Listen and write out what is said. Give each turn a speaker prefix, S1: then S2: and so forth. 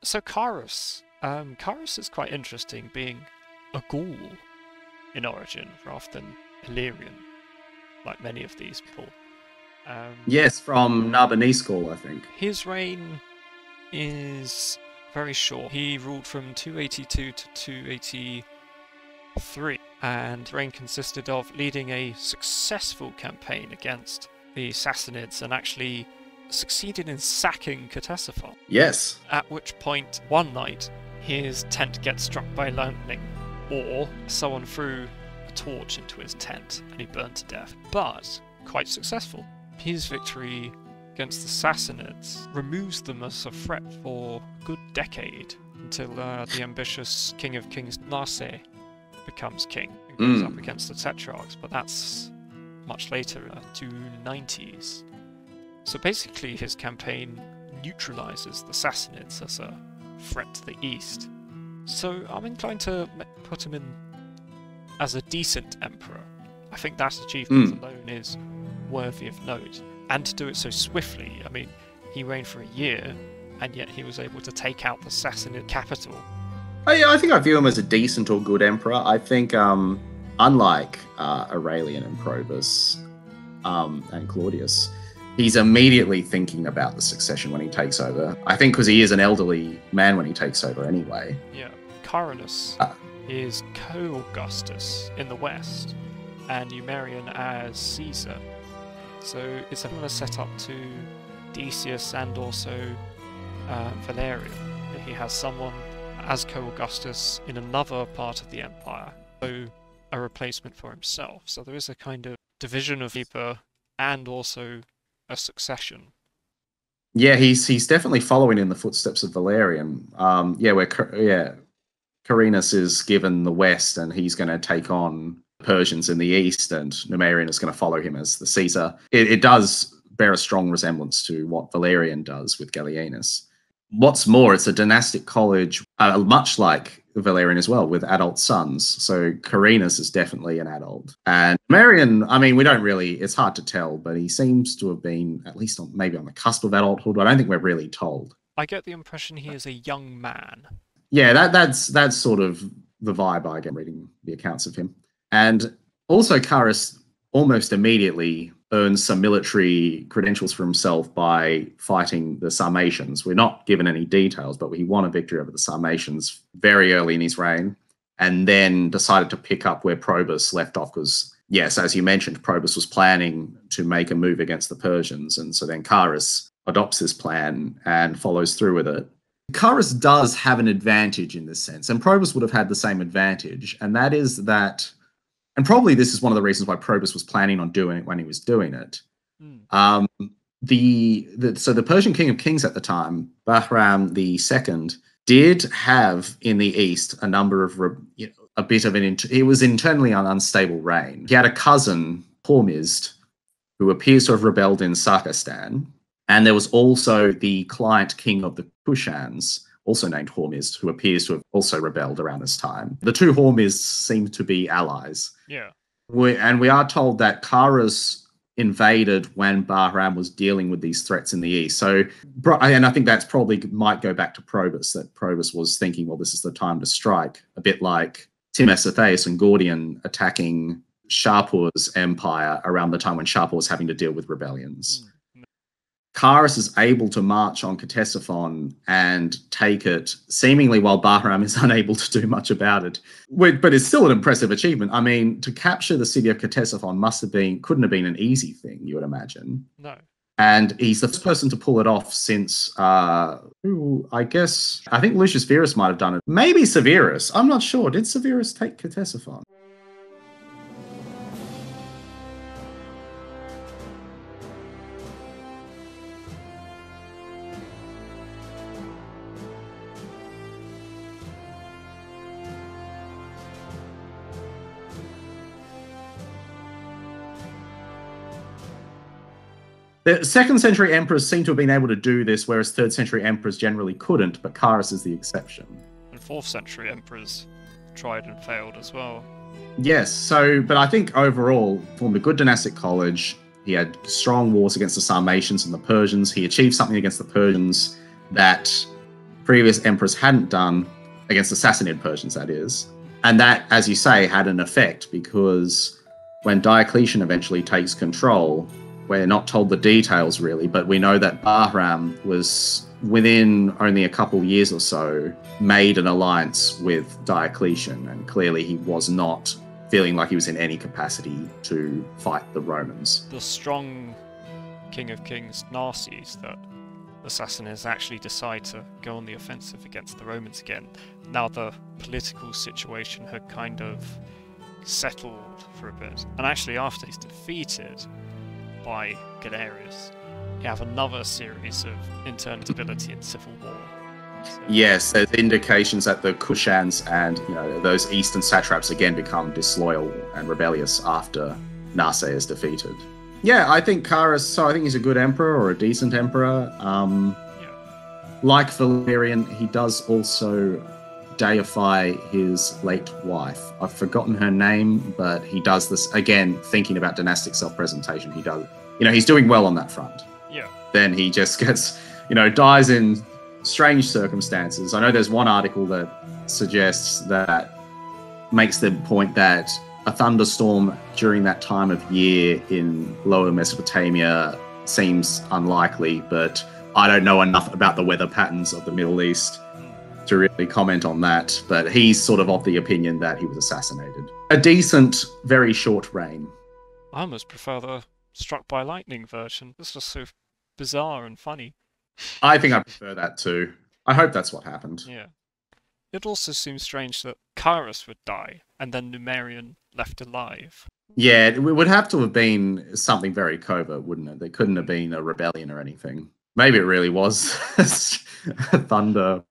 S1: So Carus. Carus is quite interesting, being a Gaul in origin rather than Illyrian, like many of these people.
S2: Yes, from Narbonese Gaul, I think.
S1: His reign is very short. He ruled from 282 to 283, and reign consisted of leading a successful campaign against the Sassanids and actually succeeded in sacking Cortesavon.
S2: Yes.
S1: At which point, one night, his tent gets struck by lightning, or someone threw a torch into his tent and he burned to death. But quite successful. His victory against the Sassanids removes them as a threat for a good decade until the ambitious King of Kings Narse becomes king and goes up against the Tetrarchs, but that's much later, 290s. So basically his campaign neutralizes the Sassanids as a threat to the east. So I'm inclined to put him in as a decent emperor. I think that achievement alone is worthy of note. And to do it so swiftly, I mean, he reigned for a year, and yet he was able to take out the Sassanid capital.
S2: Yeah, I think I view him as a decent or good emperor. I think, unlike Aurelian and Probus and Claudius, he's immediately thinking about the succession when he takes over. I think because he is an elderly man when he takes over anyway.
S1: Yeah. Carinus is co-Augustus in the west, and Numerian as Caesar. So it's a similar setup to Decius and also Valerian. He has someone as co-Augustus in another part of the empire, so a replacement for himself. So there is a kind of division of paper and also a succession.
S2: Yeah, he's definitely following in the footsteps of Valerian. Carinus is given the west, and he's going to take on Persians in the east, and Numerian is going to follow him as the Caesar. It does bear a strong resemblance to what Valerian does with Gallienus. What's more, it's a dynastic college, much like Valerian as well, with adult sons. So Carinus is definitely an adult. And Numerian, I mean, we don't really, it's hard to tell, but he seems to have been at least maybe on the cusp of adulthood. I don't think we're really told.
S1: I get the impression he is a young man.
S2: Yeah, that's sort of the vibe I get reading the accounts of him. And also Carus almost immediately earns some military credentials for himself by fighting the Sarmatians. We're not given any details, but he won a victory over the Sarmatians very early in his reign, and then decided to pick up where Probus left off because, yes, as you mentioned, Probus was planning to make a move against the Persians, and so then Carus adopts this plan and follows through with it. Carus does have an advantage in this sense, and Probus would have had the same advantage, and that is that, and probably this is one of the reasons why Probus was planning on doing it when he was doing it. So the Persian king of kings at the time, Bahram II, did have in the east a number of, a bit of it was internally an unstable reign. He had a cousin, Hormizd, who appears to have rebelled in Sarkistan. And there was also the client king of the Kushans, also named Hormizd, who appears to have also rebelled around this time. The two Hormizds seem to be allies.
S1: Yeah.
S2: And we are told that Carus invaded when Bahram was dealing with these threats in the east. So, and I think that's probably might go back to Probus, that Probus was thinking, well, this is the time to strike, a bit like Timesitheus and Gordian attacking Shapur's empire around the time when Shapur was having to deal with rebellions. Carus is able to march on Cortesavon and take it, seemingly while Bahram is unable to do much about it. But it's still an impressive achievement. I mean, to capture the city of Cortesavon couldn't have been an easy thing, you would imagine.
S1: No.
S2: And he's the first person to pull it off since, I think Lucius Verus might have done it. Maybe Severus. I'm not sure. Did Severus take Cortesavon? The 2nd century emperors seem to have been able to do this, whereas 3rd century emperors generally couldn't, but Carus is the exception.
S1: And 4th century emperors tried and failed as well.
S2: Yes, but I think overall, formed a good dynastic college. He had strong wars against the Sarmatians and the Persians. He achieved something against the Persians that previous emperors hadn't done against the Sassanid Persians, that is. And that, as you say, had an effect, because when Diocletian eventually takes control, we're not told the details really, but we know that Bahram was, within only a couple years or so, made an alliance with Diocletian, and clearly he was not feeling like he was in any capacity to fight the Romans.
S1: The strong King of Kings Narses that the Sassanids actually decide to go on the offensive against the Romans again. Now the political situation had kind of settled for a bit. And actually after he's defeated by Galerius, you have another series of internal instability and civil war. So,
S2: yes, there's indications that the Kushans and those eastern satraps again become disloyal and rebellious after Narses is defeated. Yeah, I think Carus, so I think he's a good emperor, or a decent emperor. Like Valerian, he does also deify his late wife. I've forgotten her name, but he does this, again, thinking about dynastic self-presentation. He does, he's doing well on that front.
S1: Yeah.
S2: Then he just gets, dies in strange circumstances. I know there's one article that suggests that, makes the point that a thunderstorm during that time of year in Lower Mesopotamia seems unlikely, but I don't know enough about the weather patterns of the Middle East to really comment on that. But he's sort of the opinion that he was assassinated. A decent, very short reign.
S1: I almost prefer the struck by lightning version. It's just so bizarre and funny.
S2: I think I prefer that too. I hope that's what happened.
S1: Yeah. It also seems strange that Carus would die, and then Numerian left alive. Yeah,
S2: it would have to have been something very covert, wouldn't it? There couldn't have been a rebellion or anything. Maybe it really was a thunder